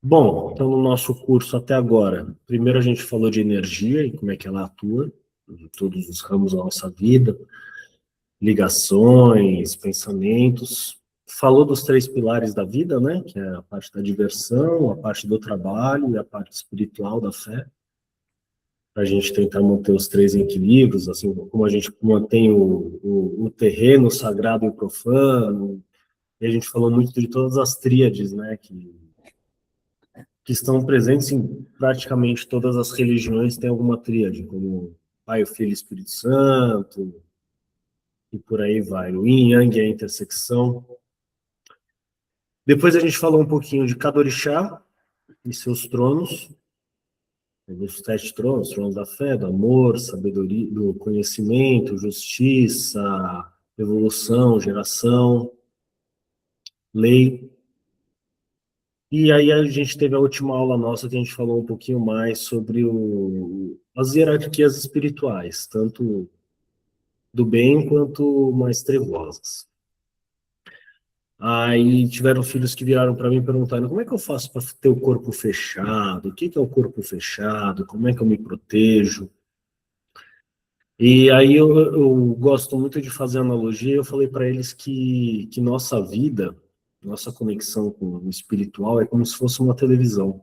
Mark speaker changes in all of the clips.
Speaker 1: Bom, então no nosso curso até agora, primeiro a gente falou de energia e como é que ela atua em todos os ramos da nossa vida, ligações, pensamentos. Falou dos três pilares da vida, né? Que é a parte da diversão, a parte do trabalho e a parte espiritual da fé. Para a gente tentar manter os três em equilíbrios, assim como a gente mantém o terreno sagrado e o profano. E a gente falou muito de todas as tríades, né? Que estão presentes em praticamente todas as religiões, tem alguma tríade, como Pai, o Filho e Espírito Santo, e por aí vai. O Yin Yang é a intersecção. Depois a gente falou um pouquinho de cada orixá e seus tronos, os 7 tronos, tronos da fé, do amor, sabedoria, do conhecimento, justiça, evolução, geração, lei. E aí a gente teve a última aula nossa que a gente falou um pouquinho mais sobre as hierarquias espirituais, tanto do bem quanto mais trevosas. Aí tiveram filhos que viraram para mim perguntando como é que eu faço para ter o corpo fechado, o que é o corpo fechado, como é que eu me protejo. E aí eu gosto muito de fazer analogia, eu falei para eles que nossa vida, nossa conexão com o espiritual é como se fosse uma televisão.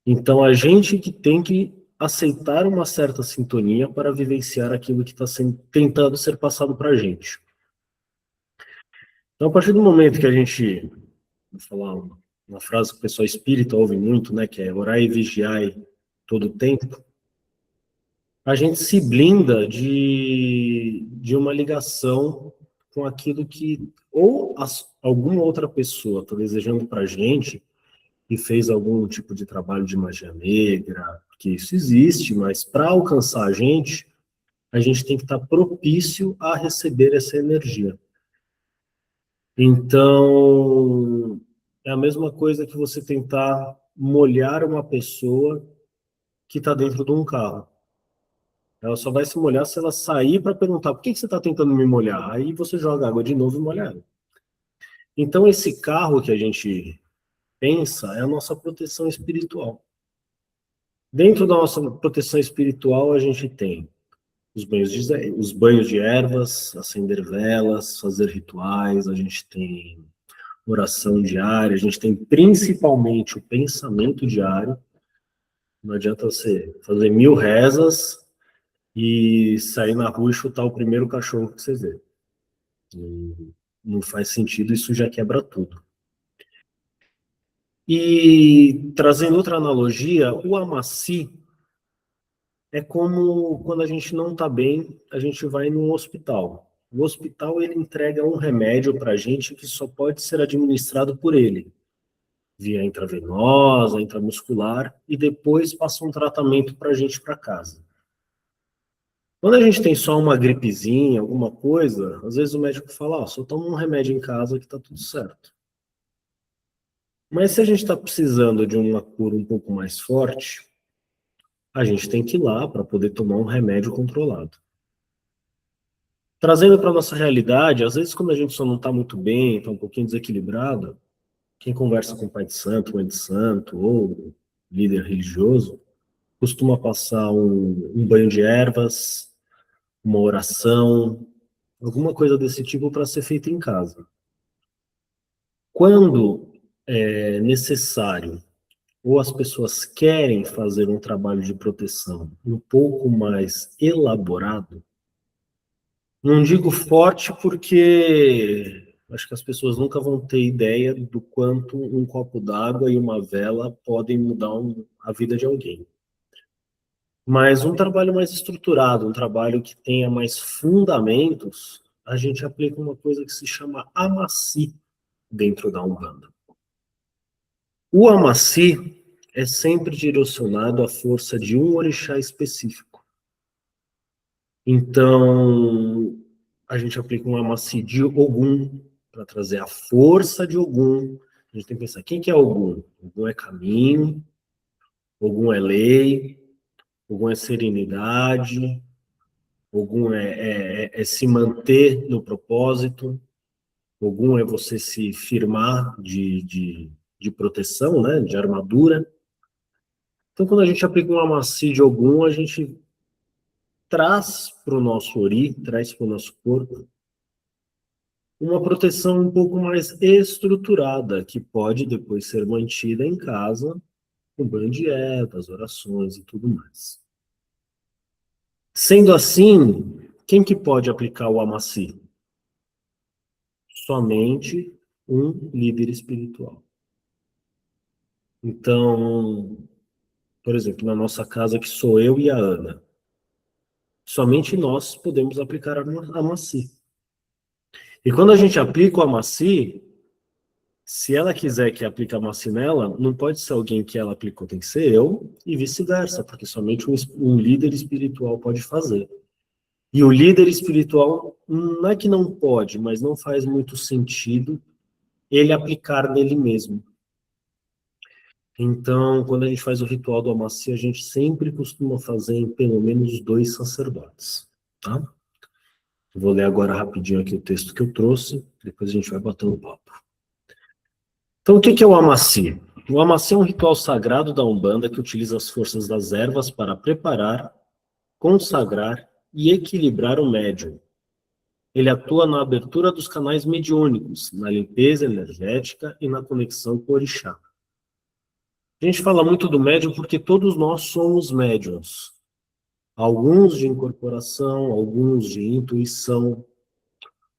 Speaker 1: Então, a gente que tem que aceitar uma certa sintonia para vivenciar aquilo que está tentando ser passado para a gente. Então, a partir do momento que a gente, vou falar uma frase que o pessoal espírita ouve muito, né, que é orai e vigiai todo o tempo, a gente se blinda de uma ligação com aquilo que ou alguma outra pessoa está desejando para a gente, e fez algum tipo de trabalho de magia negra, que isso existe, mas para alcançar a gente tem que estar propício a receber essa energia. Então, é a mesma coisa que você tentar molhar uma pessoa que está dentro de um carro. Ela só vai se molhar se ela sair para perguntar por que você está tentando me molhar? Aí você joga água de novo e molha ela. Então, esse carro que a gente pensa é a nossa proteção espiritual. Dentro da nossa proteção espiritual, a gente tem os banhos de ervas, acender velas, fazer rituais, a gente tem oração diária, a gente tem principalmente o pensamento diário. Não adianta você fazer 1000 rezas e sair na rua e chutar o primeiro cachorro que você vê. Não faz sentido, isso já quebra tudo. E trazendo outra analogia, o Amaci é como quando a gente não está bem, a gente vai num hospital. O hospital ele entrega um remédio para a gente que só pode ser administrado por ele, via intravenosa, intramuscular, e depois passa um tratamento para a gente para casa. Quando a gente tem só uma gripezinha, alguma coisa, às vezes o médico fala, só toma um remédio em casa que está tudo certo. Mas se a gente está precisando de uma cura um pouco mais forte, a gente tem que ir lá para poder tomar um remédio controlado. Trazendo para a nossa realidade, às vezes quando a gente só não está muito bem, está um pouquinho desequilibrado, quem conversa com o pai de santo, mãe de santo ou líder religioso, costuma passar um banho de ervas, uma oração, alguma coisa desse tipo para ser feita em casa. Quando é necessário ou as pessoas querem fazer um trabalho de proteção um pouco mais elaborado, não digo forte porque acho que as pessoas nunca vão ter ideia do quanto um copo d'água e uma vela podem mudar a vida de alguém. Mas um trabalho mais estruturado, um trabalho que tenha mais fundamentos, a gente aplica uma coisa que se chama Amaci dentro da Umbanda. O Amaci é sempre direcionado à força de um orixá específico. Então, a gente aplica um Amaci de Ogum para trazer a força de Ogum. A gente tem que pensar, quem que é Ogum? Ogum é caminho, Ogum é lei, Ogum é serenidade, Ogum é se manter no propósito, Ogum é você se firmar de de proteção, né, de armadura. Então, quando a gente aplica um Amaci de Ogum, a gente traz para o nosso Ori, traz para o nosso corpo, uma proteção um pouco mais estruturada, que pode depois ser mantida em casa, com banho de ervas, orações e tudo mais. Sendo assim, quem que pode aplicar o Amaci? Somente um líder espiritual. Então, por exemplo, na nossa casa, que sou eu e a Ana, somente nós podemos aplicar a Amaci. E quando a gente aplica o Amaci, se ela quiser que aplique a Amaci nela, não pode ser alguém que ela aplicou, tem que ser eu, e vice-versa, porque somente um líder espiritual pode fazer. E o líder espiritual, não é que não pode, mas não faz muito sentido ele aplicar nele mesmo. Então, quando a gente faz o ritual do Amaci, a gente sempre costuma fazer em pelo menos 2 sacerdotes, tá? Vou ler agora rapidinho aqui o texto que eu trouxe, depois a gente vai batendo papo. Então, o que é o Amaci? O Amaci é um ritual sagrado da Umbanda que utiliza as forças das ervas para preparar, consagrar e equilibrar o médium. Ele atua na abertura dos canais mediúnicos, na limpeza energética e na conexão com o orixá. A gente fala muito do médium porque todos nós somos médiums. Alguns de incorporação, alguns de intuição,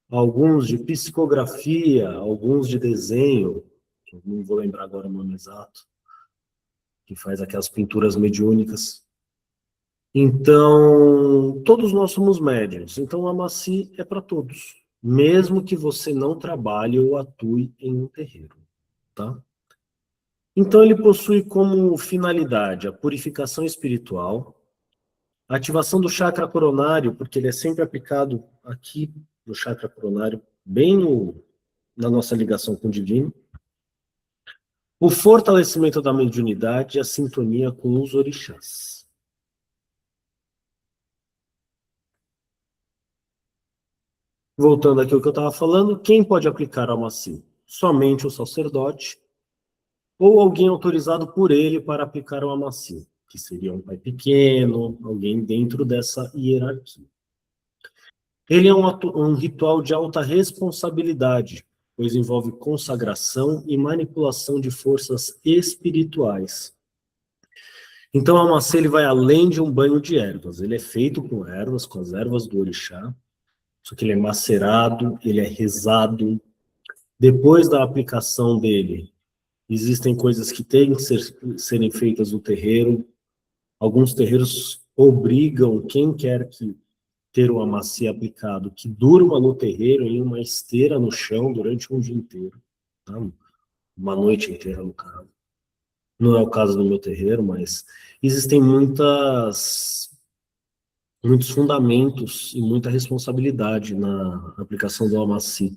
Speaker 1: alguns de psicografia, alguns de desenho, não vou lembrar agora o nome exato, que faz aquelas pinturas mediúnicas. Então, todos nós somos médiums. Então, o Amaci é para todos, mesmo que você não trabalhe ou atue em um terreiro, tá? Então, ele possui como finalidade a purificação espiritual, a ativação do chakra coronário, porque ele é sempre aplicado aqui no chakra coronário, bem na nossa ligação com o divino, o fortalecimento da mediunidade e a sintonia com os orixás. Voltando aqui ao que eu estava falando, quem pode aplicar o Amaci? Somente o sacerdote ou alguém autorizado por ele para aplicar o Amaci, que seria um pai pequeno, alguém dentro dessa hierarquia. Ele é um ritual de alta responsabilidade, pois envolve consagração e manipulação de forças espirituais. Então, o Amaci ele vai além de um banho de ervas. Ele é feito com ervas, com as ervas do orixá, só que ele é macerado, ele é rezado. Depois da aplicação dele, existem coisas que têm que serem feitas no terreiro. Alguns terreiros obrigam quem quer que ter o Amaci aplicado, que durma no terreiro em uma esteira no chão durante um dia inteiro, tá? Uma noite inteira, no caso. Não é o caso do meu terreiro, mas existem muitos fundamentos e muita responsabilidade na aplicação do Amaci.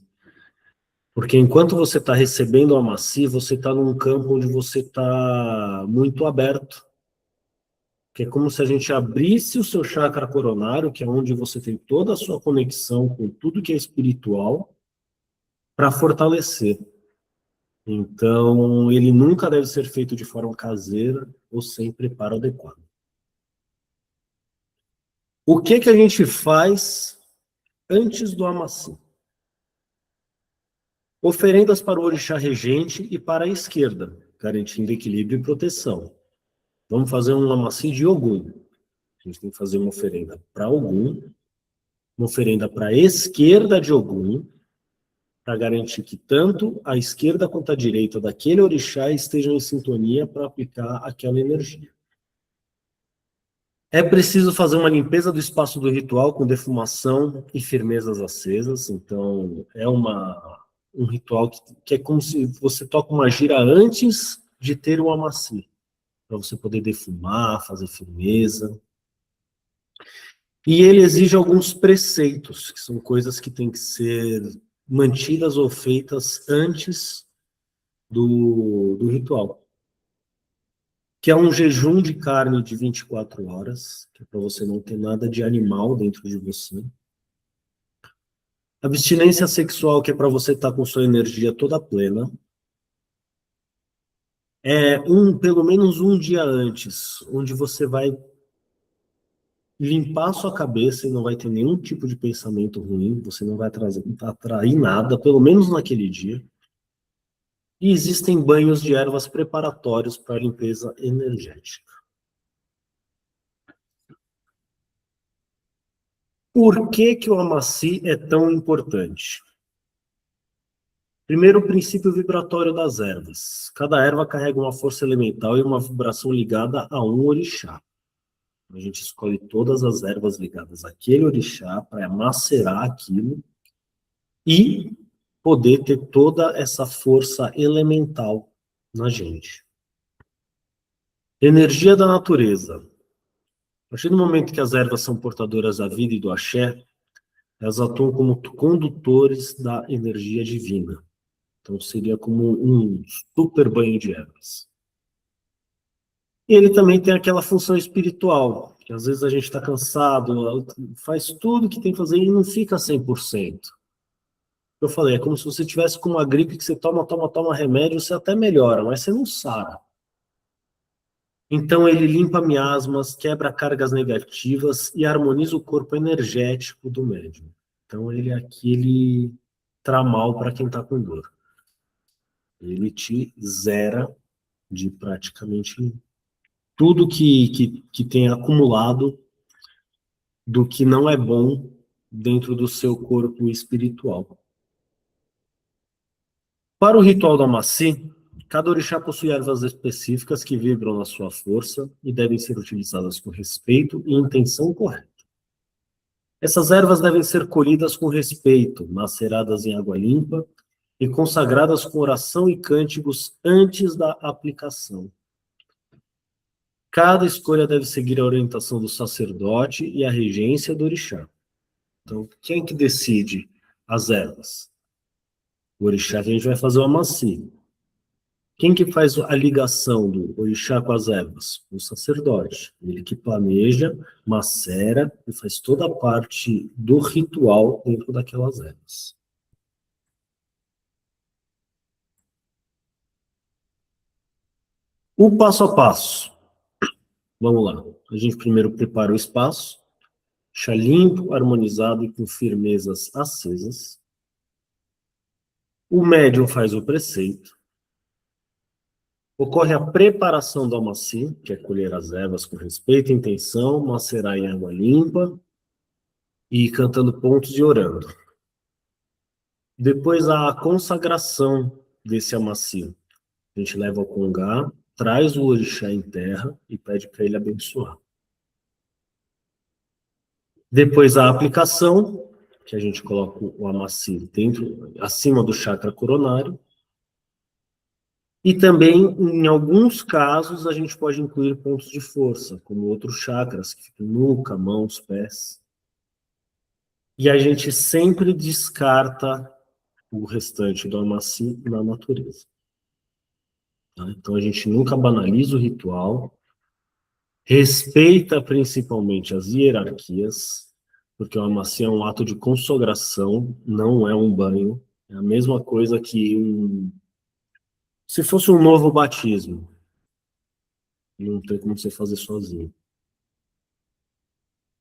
Speaker 1: Porque enquanto você está recebendo o Amaci, você está num campo onde você está muito aberto. Que é como se a gente abrisse o seu chakra coronário, que é onde você tem toda a sua conexão com tudo que é espiritual, para fortalecer. Então, ele nunca deve ser feito de forma caseira ou sem preparo adequado. O que a gente faz antes do Amaci? Oferendas para o orixá regente e para a esquerda, garantindo equilíbrio e proteção. Vamos fazer um Amaci de Ogum. A gente tem que fazer uma oferenda para Ogum, uma oferenda para a esquerda de Ogum, para garantir que tanto a esquerda quanto a direita daquele orixá estejam em sintonia para aplicar aquela energia. É preciso fazer uma limpeza do espaço do ritual com defumação e firmezas acesas. Então, é um ritual que é como se você toca uma gira antes de ter o Amaci, para você poder defumar, fazer firmeza. E ele exige alguns preceitos, que são coisas que têm que ser mantidas ou feitas antes do ritual. Que é um jejum de carne de 24 horas, que é para você não ter nada de animal dentro de você. Abstinência sexual, que é para você estar com sua energia toda plena. Pelo menos um dia antes, onde você vai limpar a sua cabeça e não vai ter nenhum tipo de pensamento ruim, você não vai atrair nada, pelo menos naquele dia. E existem banhos de ervas preparatórios para limpeza energética. Por que que o Amaci é tão importante? Primeiro, o princípio vibratório das ervas. Cada erva carrega uma força elemental e uma vibração ligada a um orixá. A gente escolhe todas as ervas ligadas àquele orixá para macerar aquilo e poder ter toda essa força elemental na gente. Energia da natureza. A partir do momento que as ervas são portadoras da vida e do axé, elas atuam como condutores da energia divina. Então seria como um super banho de ervas. E ele também tem aquela função espiritual, que às vezes a gente está cansado, faz tudo que tem que fazer e não fica 100%. Eu falei, é como se você tivesse com uma gripe que você toma remédio, você até melhora, mas você não sara. Então ele limpa miasmas, quebra cargas negativas e harmoniza o corpo energético do médium. Então ele é aquele tramal para quem está com dor. Ele te zera de praticamente tudo que tem acumulado do que não é bom dentro do seu corpo espiritual. Para o ritual do Amaci, cada orixá possui ervas específicas que vibram na sua força e devem ser utilizadas com respeito e intenção correta. Essas ervas devem ser colhidas com respeito, maceradas em água limpa e consagradas com oração e cânticos antes da aplicação. Cada escolha deve seguir a orientação do sacerdote e a regência do orixá. Então, quem que decide as ervas? O orixá que a gente vai fazer o amaci. Quem que faz a ligação do orixá com as ervas? O sacerdote. Ele que planeja, macera e faz toda a parte do ritual dentro daquelas ervas. O passo a passo. Vamos lá. A gente primeiro prepara o espaço, chá limpo, harmonizado e com firmezas acesas. O médium faz o preceito. Ocorre a preparação do amaci, que é colher as ervas com respeito e intenção, macerar em água limpa e ir cantando pontos e orando. Depois a consagração desse amaci. A gente leva ao congá, traz o orixá em terra e pede para ele abençoar. Depois a aplicação, que a gente coloca o amaci dentro, acima do chakra coronário. E também, em alguns casos, a gente pode incluir pontos de força, como outros chakras, que ficam nuca, mãos, pés. E a gente sempre descarta o restante do amaci na natureza. Tá? Então a gente nunca banaliza o ritual, respeita principalmente as hierarquias, porque o amaci é um ato de consagração, não é um banho. É a mesma coisa que se fosse um novo batismo. Não tem como você fazer sozinho.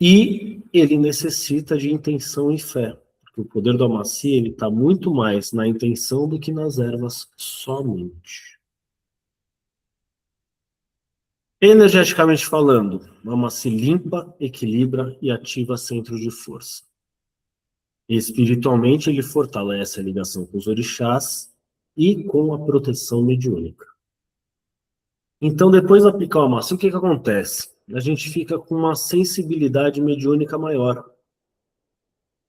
Speaker 1: E ele necessita de intenção e fé. Porque o poder do Amaci, ele está muito mais na intenção do que nas ervas somente. Energeticamente falando, o Amaci limpa, equilibra e ativa centros de força. Espiritualmente, ele fortalece a ligação com os orixás e com a proteção mediúnica. Então, depois de aplicar o Amaci, o que acontece? A gente fica com uma sensibilidade mediúnica maior.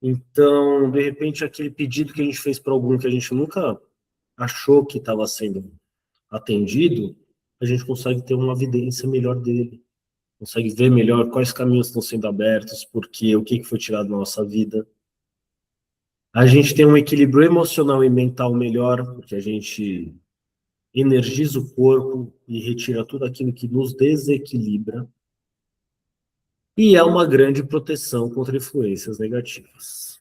Speaker 1: Então, de repente, aquele pedido que a gente fez para algum que a gente nunca achou que estava sendo atendido, a gente consegue ter uma evidência melhor dele, consegue ver melhor quais caminhos estão sendo abertos, porque o que foi tirado da nossa vida. A gente tem um equilíbrio emocional e mental melhor, porque a gente energiza o corpo e retira tudo aquilo que nos desequilibra. E é uma grande proteção contra influências negativas.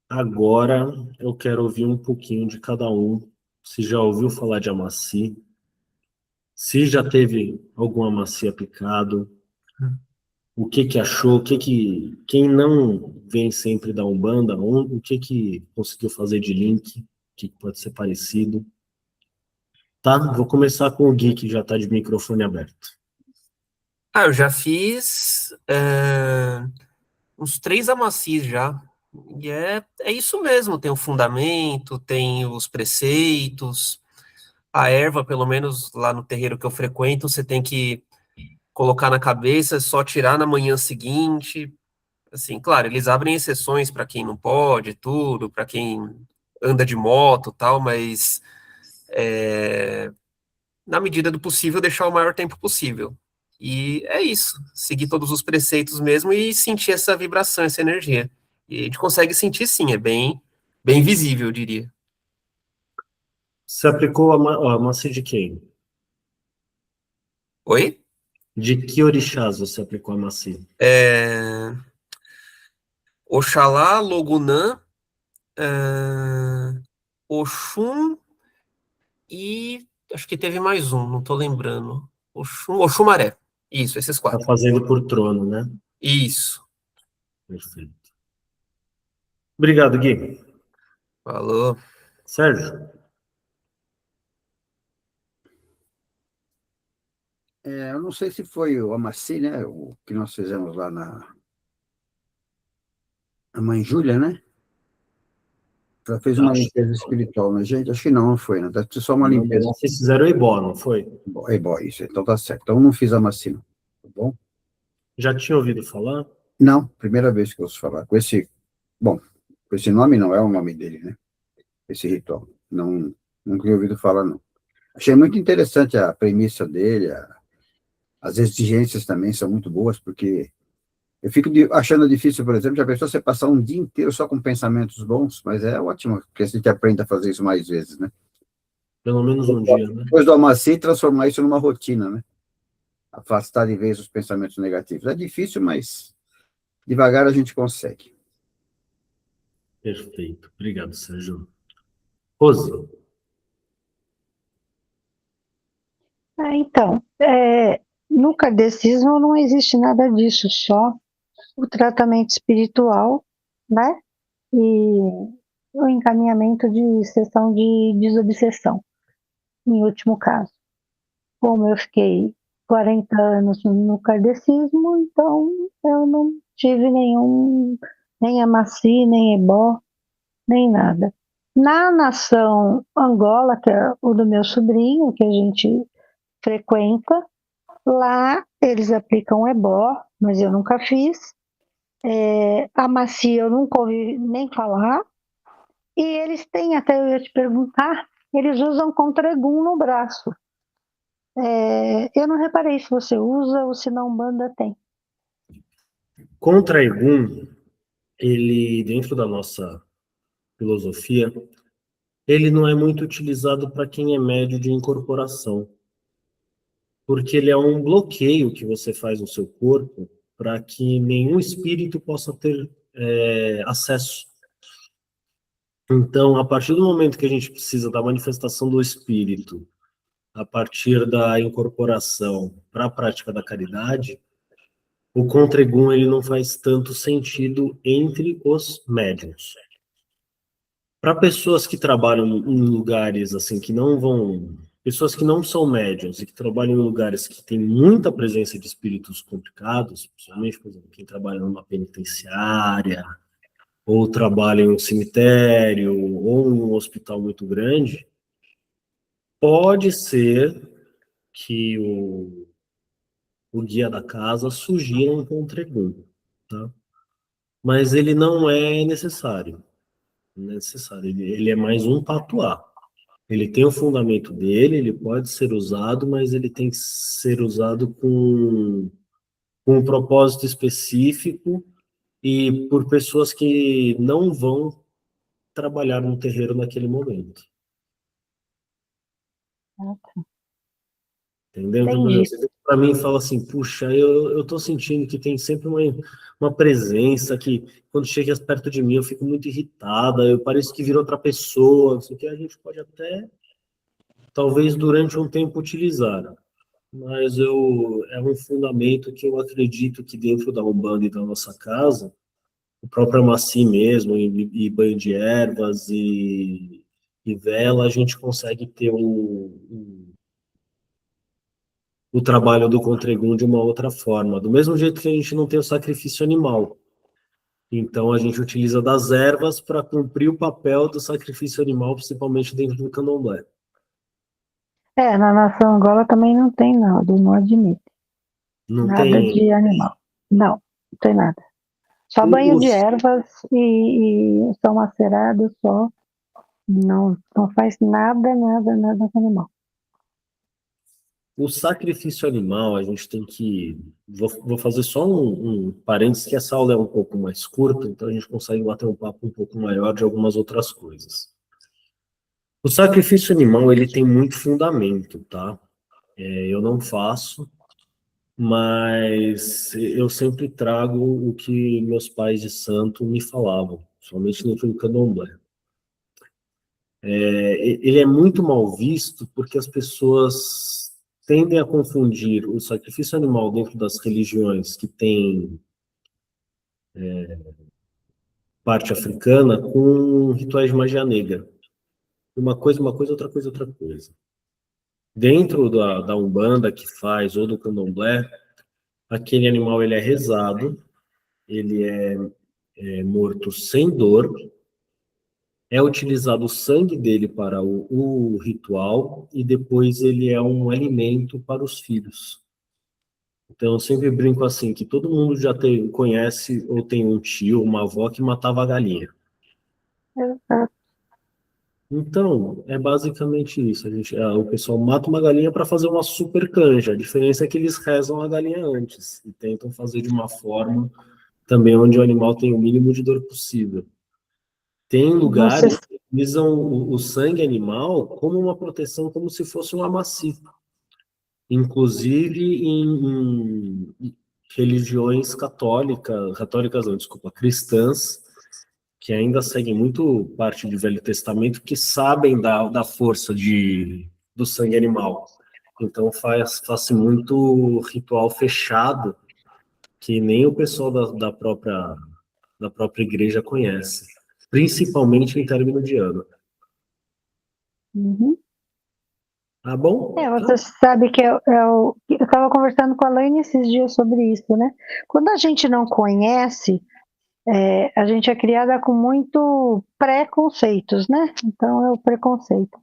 Speaker 1: Agora eu quero ouvir um pouquinho de cada um se já ouviu falar de Amaci, se já teve algum Amaci aplicado, o que que achou, quem não vem sempre da Umbanda, o que conseguiu fazer de link, o que pode ser parecido. Tá? Vou começar com o Gui, que já está de microfone aberto.
Speaker 2: Eu já fiz uns 3 amacis já. E é isso mesmo, tem o fundamento, tem os preceitos, a erva, pelo menos lá no terreiro que eu frequento, você tem que colocar na cabeça, só tirar na manhã seguinte. Assim, claro, eles abrem exceções para quem não pode, tudo, para quem anda de moto, tal, mas na medida do possível, deixar o maior tempo possível. E é isso, seguir todos os preceitos mesmo e sentir essa vibração, essa energia. E a gente consegue sentir sim, é bem visível, eu diria.
Speaker 1: Você aplicou a Amaci de quem?
Speaker 2: Oi?
Speaker 1: De que orixás você aplicou a Amaci?
Speaker 2: É... Oxalá, Logunã, Oxum e acho que teve mais um, não tô lembrando. Oxumaré. Isso, esses
Speaker 1: Tá
Speaker 2: 4.
Speaker 1: fazendo por trono, né?
Speaker 2: Isso.
Speaker 1: Perfeito. Obrigado, Gui.
Speaker 2: Falou.
Speaker 1: Sérgio?
Speaker 3: Eu não sei se foi o Amaci, né? O que nós fizemos lá a mãe Júlia, né? Ela fez uma
Speaker 1: Acho
Speaker 3: limpeza espiritual na gente. Acho que não foi, não. Deve ser só uma
Speaker 1: não, mas
Speaker 3: limpeza.
Speaker 1: vocês fizeram o Ebó, não foi?
Speaker 3: É bom, isso. Então tá certo. Então eu não fiz a Amaci, não. Tá bom?
Speaker 1: Já tinha ouvido falar?
Speaker 3: Não, primeira vez que eu ouço falar. Bom, com esse nome não é o nome dele, né? Esse ritual. Não, nunca tinha ouvido falar, não. Achei muito interessante a premissa dele, as exigências também são muito boas, porque eu fico achando difícil, por exemplo, já pensou você passar um dia inteiro só com pensamentos bons, mas é ótimo que a gente aprenda a fazer isso mais vezes, né?
Speaker 1: Pelo menos um dia, né?
Speaker 3: Depois do Amaci, transformar isso numa rotina, né? Afastar de vez os pensamentos negativos. É difícil, mas devagar a gente consegue.
Speaker 1: Perfeito. Obrigado, Sérgio. Rose?
Speaker 4: Então, no kardecismo não existe nada disso, só o tratamento espiritual, né? E o encaminhamento de sessão de desobsessão, em último caso. Como eu fiquei 40 anos no kardecismo, então eu não tive nem amaci, nem ebó, nem nada. Na nação Angola, que é o do meu sobrinho, que a gente frequenta, lá eles aplicam ebó, mas eu nunca fiz. A macia eu nunca ouvi nem falar. E eles têm, até eu ia te perguntar, eles usam contregum no braço. Eu não reparei se você usa ou se na Umbanda tem.
Speaker 1: Contra Egum, ele, dentro da nossa filosofia, ele não é muito utilizado para quem é médio de incorporação, porque ele é um bloqueio que você faz no seu corpo para que nenhum espírito possa ter acesso. Então, a partir do momento que a gente precisa da manifestação do espírito, a partir da incorporação para a prática da caridade, o contregum ele não faz tanto sentido entre os médiuns. Para pessoas que trabalham em lugares assim que não vão, pessoas que não são médiuns e que trabalham em lugares que tem muita presença de espíritos complicados, principalmente, por exemplo, quem trabalha numa penitenciária, ou trabalha em um cemitério, ou em um hospital muito grande, pode ser que o guia da casa sugira um contregum, tá? Mas ele não é necessário. Necessário. Ele é mais um patuá. Ele tem o fundamento dele, ele pode ser usado, mas ele tem que ser usado com um propósito específico e por pessoas que não vão trabalhar no terreiro naquele momento. Entendeu? Então,
Speaker 4: Entendi.
Speaker 1: você para mim fala assim, puxa, eu tô sentindo que tem sempre uma presença que quando chega perto de mim eu fico muito irritada, eu pareço que vira outra pessoa, não sei o que, a gente pode até talvez durante um tempo utilizaram, mas é um fundamento que eu acredito que dentro da Umbanda e da nossa casa, o próprio Amaci mesmo, e banho de ervas e vela, a gente consegue ter o trabalho do Contregum de uma outra forma. Do mesmo jeito que a gente não tem o sacrifício animal. Então, a gente utiliza das ervas para cumprir o papel do sacrifício animal, principalmente dentro do candomblé.
Speaker 4: Na nação Angola também não tem nada, não admite.
Speaker 1: Não
Speaker 4: Nada
Speaker 1: tem...
Speaker 4: de animal. Não, não tem nada. Só banho de
Speaker 1: Os,
Speaker 4: ervas e são macerados só. Não, não faz nada, nada, nada com animal.
Speaker 1: o sacrifício animal, a gente tem que... Vou fazer só um parênteses, que essa aula é um pouco mais curta, então a gente consegue bater um papo um pouco maior de algumas outras coisas. O sacrifício animal, ele tem muito fundamento, tá? Eu não faço, mas eu sempre trago o que meus pais de santo me falavam, somente dentro do candomblé. Ele é muito mal visto porque as pessoas tendem a confundir o sacrifício animal dentro das religiões que tem parte africana com rituais de magia negra. Uma coisa, outra coisa, outra coisa. Dentro da Umbanda que faz, ou do candomblé, aquele animal ele é rezado, ele é morto sem dor, é utilizado o sangue dele para o ritual e depois ele é um alimento para os filhos. Então eu sempre brinco assim, que todo mundo conhece ou tem um tio, uma avó que matava a galinha.
Speaker 4: Exato.
Speaker 1: Então, é basicamente isso. O pessoal mata uma galinha para fazer uma super canja. A diferença é que eles rezam a galinha antes e tentam fazer de uma forma também onde o animal tem o mínimo de dor possível. Tem
Speaker 4: Você,
Speaker 1: lugares que utilizam o sangue animal como uma proteção, como se fosse um amaciço. Inclusive em religiões católicas não, desculpa, cristãs, que ainda seguem muito parte do Velho Testamento, que sabem da força do sangue animal. Então faz muito ritual fechado, que nem o pessoal da própria igreja conhece, principalmente em término de ano.
Speaker 4: uhum.
Speaker 1: Tá bom?
Speaker 4: Você sabe que eu estava conversando com a Laine esses dias sobre isso, né? Quando a gente não conhece, a gente é criada com muito preconceitos, né? Então é o preconceito.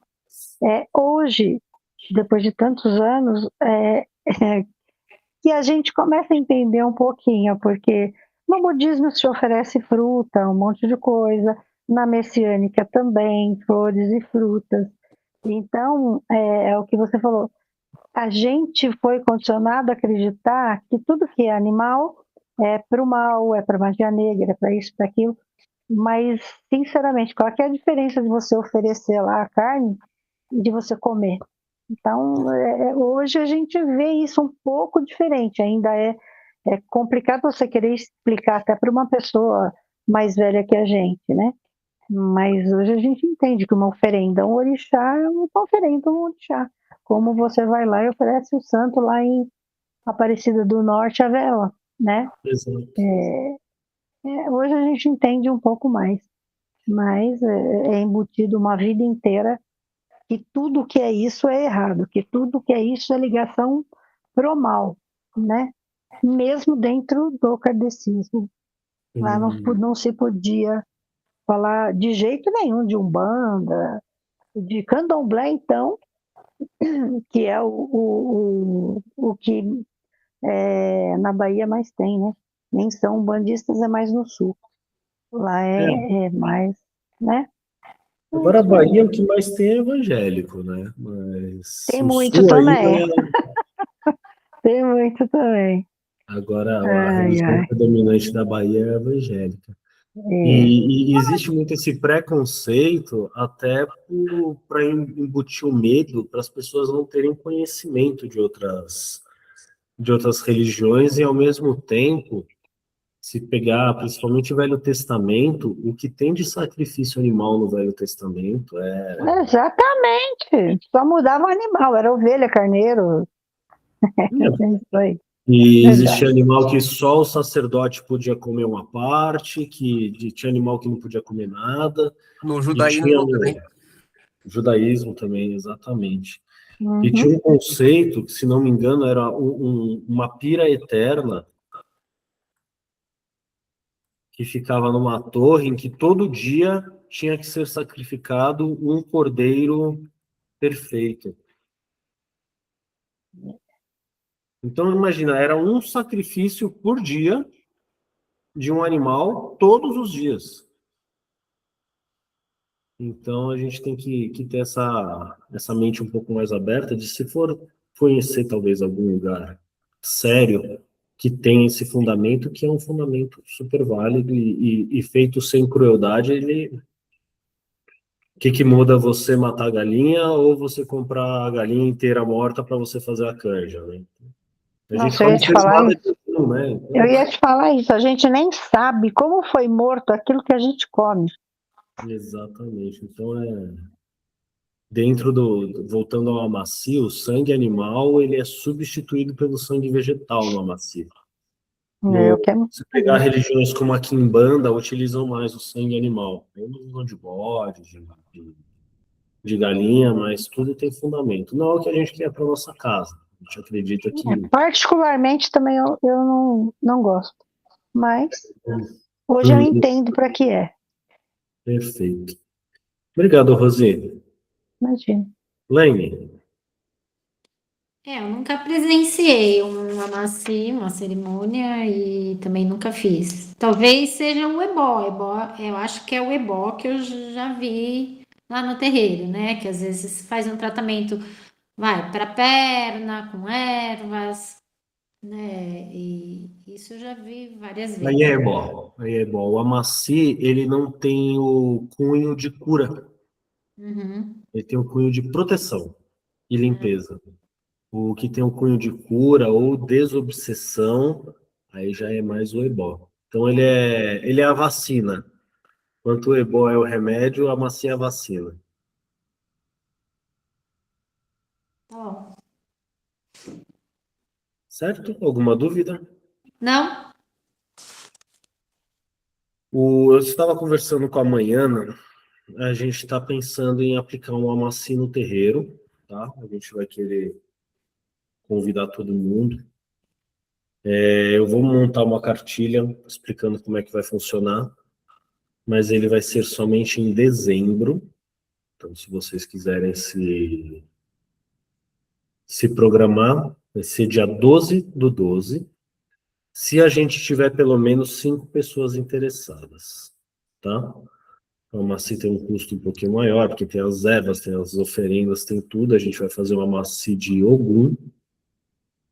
Speaker 4: Hoje, depois de tantos anos, que a gente começa a entender um pouquinho, porque no budismo se oferece fruta, um monte de coisa, na messiânica também, flores e frutas. Então, é o que você falou, a gente foi condicionado a acreditar que tudo que é animal é para o mal, é para magia negra, é para isso, para aquilo. Mas, sinceramente, qual que é a diferença de você oferecer lá a carne e de você comer? Então, hoje a gente vê isso um pouco diferente. Ainda é complicado você querer explicar até para uma pessoa mais velha que a gente, né? Mas hoje a gente entende que uma oferenda a um orixá é uma oferenda a um orixá. Como você vai lá e oferece o santo lá em Aparecida do Norte, a vela, né?
Speaker 1: Exato.
Speaker 4: Hoje a gente entende um pouco mais, mas é embutido uma vida inteira que tudo que é isso é errado, que tudo que é isso é ligação pro mal, né? Mesmo dentro do kardecismo. Lá não se podia falar de jeito nenhum de umbanda, de candomblé, então, que é o que na Bahia mais tem, né? Nem são umbandistas, é mais no sul. Lá é mais, né?
Speaker 1: Agora a Bahia o que mais tem é evangélico, né? Mas
Speaker 4: Tem
Speaker 1: o
Speaker 4: muito
Speaker 1: sul ainda
Speaker 4: também. Tem muito também.
Speaker 1: agora a
Speaker 4: Ai,
Speaker 1: religião
Speaker 4: ai.
Speaker 1: predominante da Bahia é evangélica.
Speaker 4: É.
Speaker 1: E existe muito esse preconceito até para embutir o medo para as pessoas não terem conhecimento de outras religiões e, ao mesmo tempo, se pegar, principalmente o Velho Testamento, o que tem de sacrifício animal no Velho Testamento
Speaker 4: Exatamente. Só mudava o animal, era ovelha, carneiro. É isso aí.
Speaker 1: E existia
Speaker 4: Verdade.
Speaker 1: animal que só o sacerdote podia comer uma parte, tinha animal que não podia comer nada,
Speaker 2: No
Speaker 1: e tinha
Speaker 2: judaísmo
Speaker 1: no
Speaker 2: também.
Speaker 1: judaísmo também, exatamente. E
Speaker 4: Uhum.
Speaker 1: tinha um conceito, que se não me engano era uma pira eterna, que ficava numa torre em que todo dia tinha que ser sacrificado um cordeiro perfeito. Então, imagina, era um sacrifício por dia de um animal todos os dias. Então, a gente tem que ter essa mente um pouco mais aberta de, se for conhecer talvez algum lugar sério que tem esse fundamento, que é um fundamento super válido e feito sem crueldade, o que muda você matar a galinha ou você comprar a galinha inteira morta para você fazer a canja, né? A gente
Speaker 4: Nossa, eu ia
Speaker 1: come
Speaker 4: te falar
Speaker 1: feijoada
Speaker 4: isso.
Speaker 1: de tudo, né?
Speaker 4: Eu
Speaker 1: Então,
Speaker 4: ia te falar isso. A gente nem sabe como foi morto aquilo que a gente come.
Speaker 1: exatamente. Então, voltando ao amaci, o sangue animal, ele é substituído pelo sangue vegetal no amaci.
Speaker 4: É, o que é muito
Speaker 1: Se pegar
Speaker 4: bom.
Speaker 1: religiões como a Quimbanda, utilizam mais o sangue animal. Eles usam de bode, de galinha, mas tudo tem fundamento. Não é o que a gente quer para nossa casa. A gente acredita que
Speaker 4: Particularmente também eu não gosto. Mas hoje eu
Speaker 1: Hum,
Speaker 4: entendo para que é.
Speaker 1: perfeito. Obrigado, Rosi.
Speaker 4: Imagina.
Speaker 1: Lene,
Speaker 5: Eu nunca presenciei uma maci, uma cerimônia e também nunca fiz. Talvez seja o ebó. Eu acho que é o ebó que eu já vi lá no terreiro, né? Que às vezes faz um tratamento, vai, para perna, com ervas, né? E isso eu já vi várias
Speaker 1: aí
Speaker 5: vezes.
Speaker 1: é bom. Aí é bom. O amaci, ele não tem o cunho de cura.
Speaker 5: Uhum.
Speaker 1: Ele tem o cunho de proteção e limpeza. O que tem o cunho de cura ou desobsessão, aí já é mais o ebó. Então ele é a vacina. Enquanto o ebó é o remédio, a amaci é a vacina.
Speaker 5: Tá bom.
Speaker 1: Certo? Alguma dúvida?
Speaker 5: Não?
Speaker 1: Eu estava conversando com a Manhana, a gente está pensando em aplicar um amaci no terreiro, tá? A gente vai querer convidar todo mundo. Eu vou montar uma cartilha explicando como é que vai funcionar, mas ele vai ser somente em dezembro. Então, se vocês quiserem se programar, vai ser dia 12/12, se a gente tiver pelo menos 5 pessoas interessadas, tá? Então, a maci tem um custo um pouquinho maior, porque tem as ervas, tem as oferendas, tem tudo. A gente vai fazer uma maci de Ogum,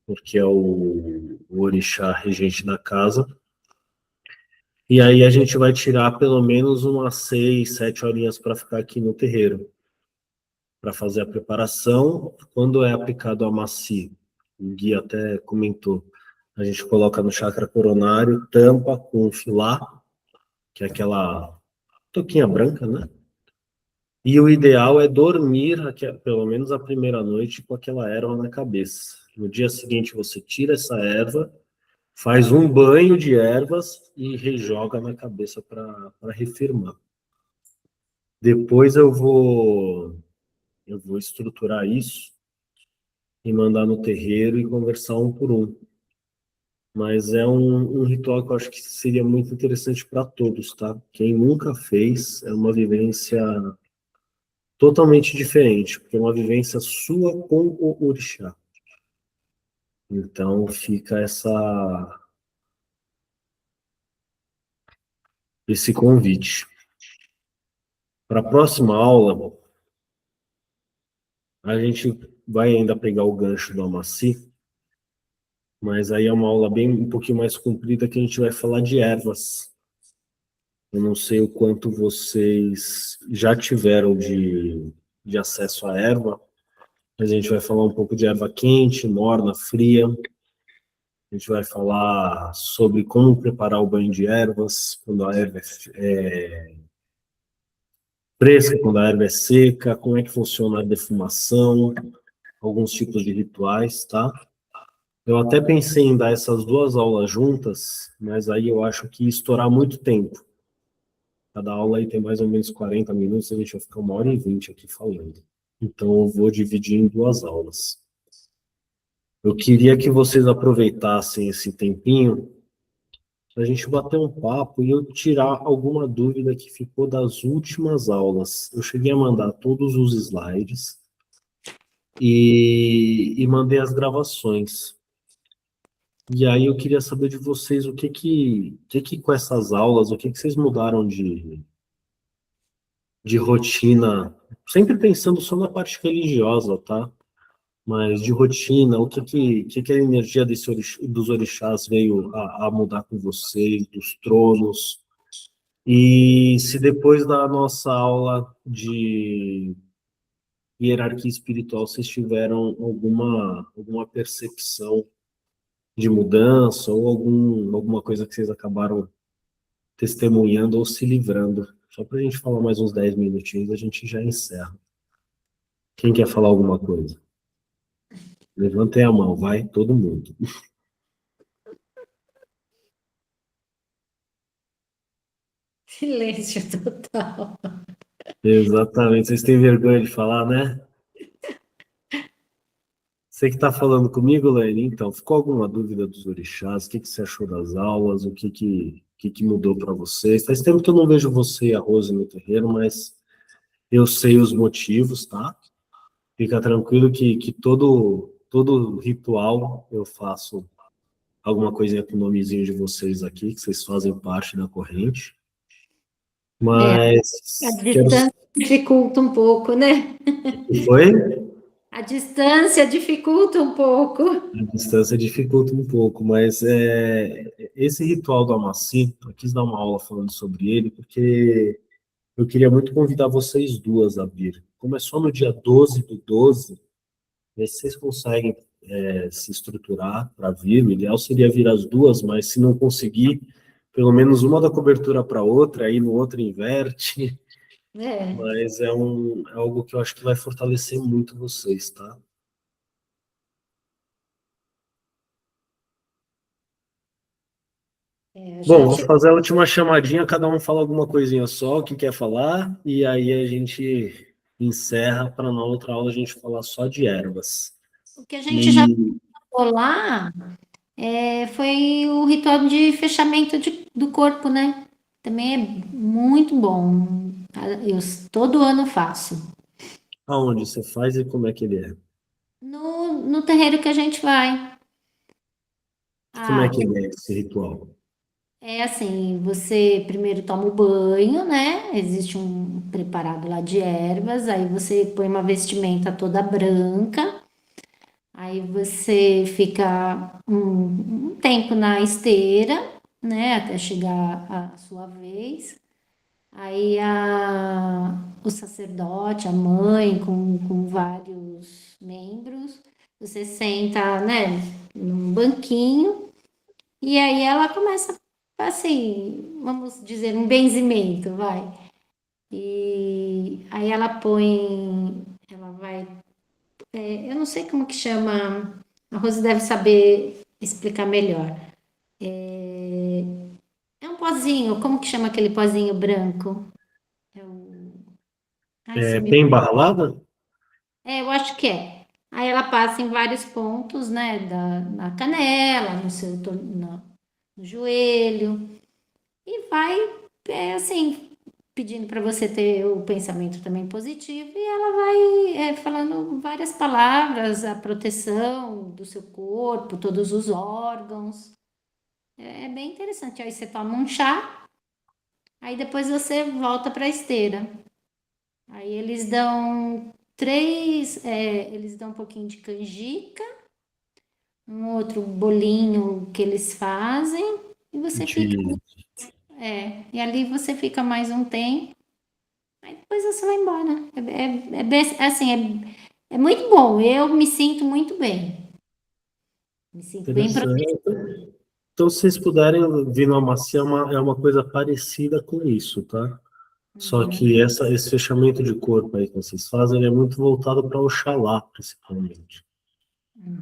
Speaker 1: porque é o orixá regente da casa. E aí a gente vai tirar pelo menos umas 6, 7 horinhas para ficar aqui no terreiro, para fazer a preparação. Quando é aplicado a maci, o guia até comentou, a gente coloca no chakra coronário, tampa com filá, que é aquela toquinha branca, né? E o ideal é dormir, pelo menos a primeira noite, com aquela erva na cabeça. No dia seguinte você tira essa erva, faz um banho de ervas e rejoga na cabeça para refirmar. Depois eu vou estruturar isso e mandar no terreiro e conversar um por um. Mas é um ritual que eu acho que seria muito interessante para todos, tá? Quem nunca fez, é uma vivência totalmente diferente, porque é uma vivência sua com o orixá. Então fica esse convite. Para a próxima aula, a gente vai ainda pegar o gancho do Amaci, mas aí é uma aula bem um pouquinho mais comprida que a gente vai falar de ervas. Eu não sei o quanto vocês já tiveram de acesso à erva, mas a gente vai falar um pouco de erva quente, morna, fria. A gente vai falar sobre como preparar o banho de ervas, quando a erva é fresca, quando a erva é seca, como é que funciona a defumação, alguns tipos de rituais, tá? Eu até pensei em dar essas duas aulas juntas, mas aí eu acho que ia estourar muito tempo. Cada aula aí tem mais ou menos 40 minutos, a gente vai ficar 1h20 aqui falando. Então eu vou dividir em duas aulas. Eu queria que vocês aproveitassem esse tempinho para a gente bater um papo e eu tirar alguma dúvida que ficou das últimas aulas. Eu cheguei a mandar todos os slides e mandei as gravações. E aí eu queria saber de vocês o que com essas aulas, o que vocês mudaram de rotina, sempre pensando só na parte religiosa, tá? Mas de rotina, o que a energia dos orixás veio a mudar com vocês, dos tronos, e se depois da nossa aula de hierarquia espiritual vocês tiveram alguma percepção de mudança ou alguma coisa que vocês acabaram testemunhando ou se livrando. Só para a gente falar mais uns 10 minutinhos, a gente já encerra. Quem quer falar alguma coisa? Levantem a mão, vai, todo mundo.
Speaker 5: Silêncio total.
Speaker 1: Exatamente, vocês têm vergonha de falar, né? Você que está falando comigo, Lene, então, ficou alguma dúvida dos orixás? O que você achou das aulas? O que mudou para vocês? Faz tempo que eu não vejo você e a Rose no terreiro, mas eu sei os motivos, tá? Fica tranquilo que todo ritual eu faço alguma coisinha com o nomezinho de vocês aqui, que vocês fazem parte da corrente. Mas
Speaker 5: A
Speaker 1: quero...
Speaker 5: distância dificulta um pouco, né?
Speaker 1: Foi?
Speaker 5: A distância dificulta um pouco.
Speaker 1: A distância dificulta um pouco, mas esse ritual do Amaci, eu quis dar uma aula falando sobre ele, porque eu queria muito convidar vocês duas a vir. Começou no dia 12/12, ver se vocês conseguem se estruturar para vir. O ideal seria vir as duas, mas se não conseguir, pelo menos uma da cobertura para outra, aí no outro inverte.
Speaker 5: É,
Speaker 1: Mas é algo que eu acho que vai fortalecer muito vocês, tá?
Speaker 5: a
Speaker 1: Bom, vou
Speaker 5: gente,
Speaker 1: fazer a última chamadinha, cada um fala alguma coisinha só, o que quer falar, e aí a gente encerra para na outra aula a gente falar só de ervas.
Speaker 5: o que a gente já
Speaker 1: E
Speaker 5: falou lá foi o ritual de fechamento do corpo, né? Também é muito bom. Eu todo ano faço.
Speaker 1: aonde você faz e como é que ele é?
Speaker 5: No terreiro que a gente vai.
Speaker 1: Como é
Speaker 5: Ah,
Speaker 1: que ele é esse ritual?
Speaker 5: é assim, você primeiro toma o banho, né? Existe um preparado lá de ervas, aí você põe uma vestimenta toda branca, aí você fica um tempo na esteira, né? Até chegar a sua vez. Aí o sacerdote, a mãe, com vários membros, você senta, né, num banquinho, e aí ela começa, assim, vamos dizer, um benzimento, vai. E aí ela vai, eu não sei como que chama, a Rose deve saber explicar melhor. É um pozinho, como que chama aquele pozinho branco? É o... Ai,
Speaker 1: Tem barralada?
Speaker 5: eu acho que é. Aí ela passa em vários pontos, né, na canela, no joelho, e vai, assim, pedindo para você ter o pensamento também positivo, e ela vai falando várias palavras, a proteção do seu corpo, todos os órgãos. É bem interessante. Aí você toma um chá, aí depois você volta para a esteira. Aí eles dão um pouquinho de canjica, um outro bolinho que eles fazem, e você fica,
Speaker 1: De...
Speaker 5: e ali você fica mais um tempo, aí depois você vai embora. Assim, é muito bom, eu me sinto muito bem. Me sinto bem
Speaker 1: Interessante. Então, se vocês puderem vir no Amaci, é uma coisa parecida com isso, tá? Só que esse fechamento de corpo aí que vocês fazem, ele é muito voltado para Oxalá, principalmente.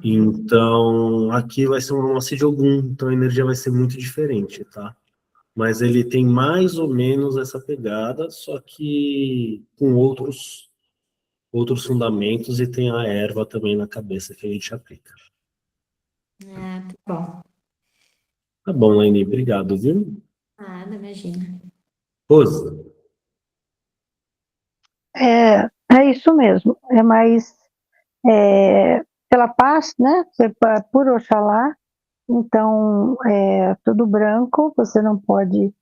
Speaker 1: Então, aqui vai ser um Amaci de Ogum, então a energia vai ser muito diferente, tá? Mas ele tem mais ou menos essa pegada, só que com outros fundamentos, e tem a erva também na cabeça que a gente aplica.
Speaker 5: Ah, tá bom.
Speaker 1: Tá bom, Laine, obrigado, viu?
Speaker 5: Nada, imagina.
Speaker 1: Rosa,
Speaker 4: É isso mesmo. É mais pela paz, né? Por Oxalá. Então, tudo branco. Você não pode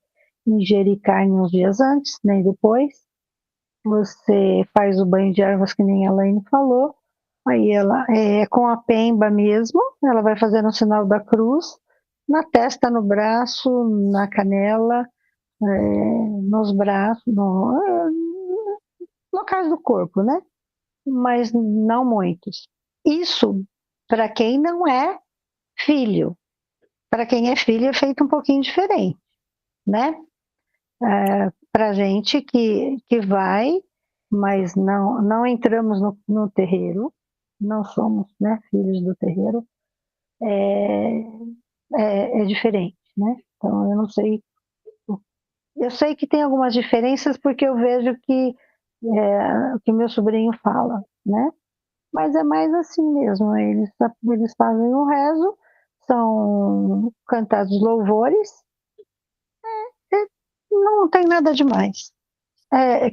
Speaker 4: ingerir carne uns dias antes, nem depois. Você faz o banho de ervas que nem a Elaine falou. Aí ela, com a pemba mesmo, ela vai fazendo o sinal da cruz, na testa, no braço, na canela, nos braços, locais do corpo, né? Mas não muitos. Isso para quem não é filho. Para quem é filho é feito um pouquinho diferente, né? Para gente que vai, mas não entramos no terreiro, não somos, né, filhos do terreiro, é diferente, né? Então eu não sei, eu sei que tem algumas diferenças porque eu vejo que o que meu sobrinho fala, né? Mas é mais assim mesmo, eles fazem o rezo, são cantados louvores, não tem nada demais.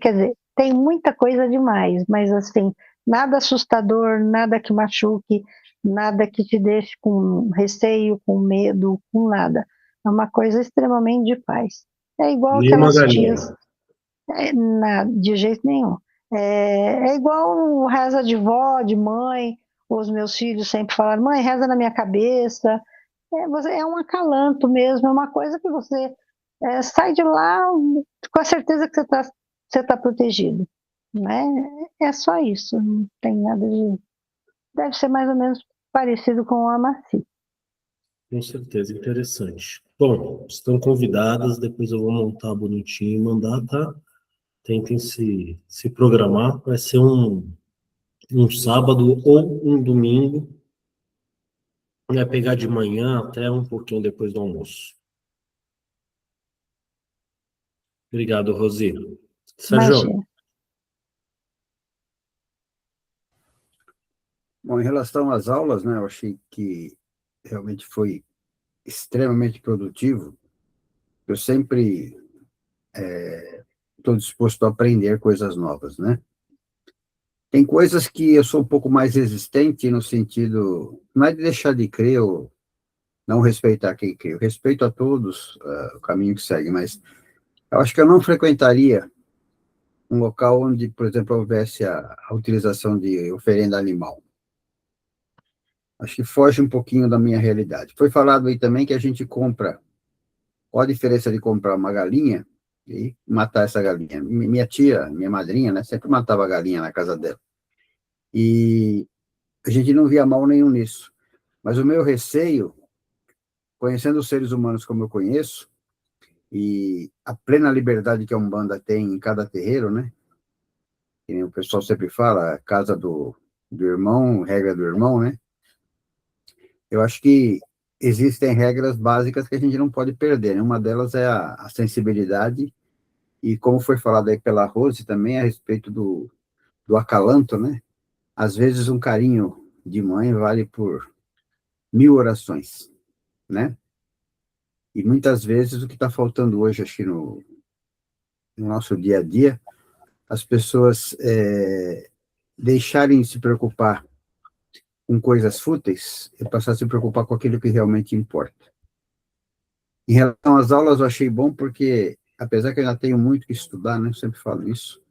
Speaker 4: Quer dizer, tem muita coisa demais, mas assim, nada assustador, nada que machuque, nada que te deixe com receio, com medo, com nada. É uma coisa extremamente de paz. É igual
Speaker 1: nem uma
Speaker 4: aquelas
Speaker 1: galinha.
Speaker 4: tias, de jeito nenhum. É igual reza de vó, de mãe, os meus filhos sempre falaram, mãe, reza na minha cabeça. É um acalanto mesmo, é uma coisa que você sai de lá com a certeza que você tá protegido, né? É só isso, não tem nada de... Deve ser mais ou menos parecido com o Amaci.
Speaker 1: Com certeza, interessante. Bom, estão convidadas, depois eu vou montar bonitinho e mandar, tá? Tentem se programar, vai ser um sábado ou um domingo, né? Pegar de manhã até um pouquinho depois do almoço. Obrigado, Rosi. Sérgio,
Speaker 4: Imagina.
Speaker 3: Bom, em relação às aulas, né, eu achei que realmente foi extremamente produtivo. Eu sempre estou disposto a aprender coisas novas, né? Tem coisas que eu sou um pouco mais resistente no sentido, não é de deixar de crer ou não respeitar quem crê. Eu respeito a todos o caminho que segue, mas eu acho que eu não frequentaria um local onde, por exemplo, houvesse a utilização de oferenda animal. Acho que foge um pouquinho da minha realidade. Foi falado aí também que a gente compra, qual a diferença de comprar uma galinha e matar essa galinha? Minha tia, minha madrinha, né, sempre matava galinha na casa dela. E a gente não via mal nenhum nisso. Mas o meu receio, conhecendo os seres humanos como eu conheço, e a plena liberdade que a Umbanda tem em cada terreiro, né? Que o pessoal sempre fala, casa do irmão, regra do irmão, né? Eu acho que existem regras básicas que a gente não pode perder, né? Uma delas é a sensibilidade, e como foi falado aí pela Rose também, a respeito do acalanto, né? Às vezes um carinho de mãe vale por 1000 orações, né? E muitas vezes o que está faltando hoje, acho que no nosso dia a dia, as pessoas deixarem de se preocupar com coisas fúteis e passar a se preocupar com aquilo que realmente importa. Em relação às aulas, eu achei bom porque, apesar que eu ainda tenho muito que estudar, né, eu sempre falo isso,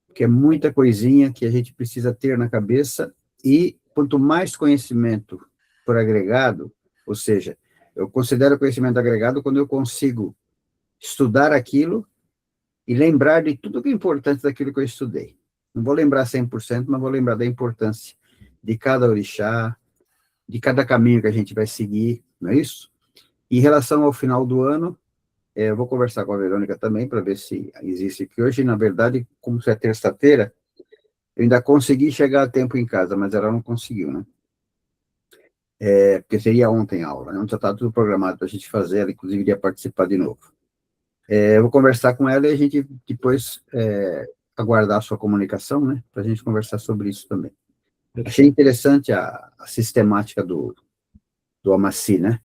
Speaker 3: porque é muita coisinha que a gente precisa ter na cabeça e quanto mais conhecimento por agregado, ou seja, eu considero conhecimento agregado quando eu consigo estudar aquilo e lembrar de tudo que é importante daquilo que eu estudei. Não vou lembrar 100%, mas vou lembrar da importância de cada orixá, de cada caminho que a gente vai seguir, não é isso? Em relação ao final do ano, eu vou conversar com a Verônica também para ver se existe, que hoje, na verdade, como é terça-feira, eu ainda consegui chegar a tempo em casa, mas ela não conseguiu, né? Porque seria ontem a aula, né? Ontem já está tudo programado para a gente fazer, ela inclusive iria participar de novo. Eu vou conversar com ela e a gente depois aguardar a sua comunicação, né? Para a gente conversar sobre isso também. Achei interessante a sistemática do Amassi, né?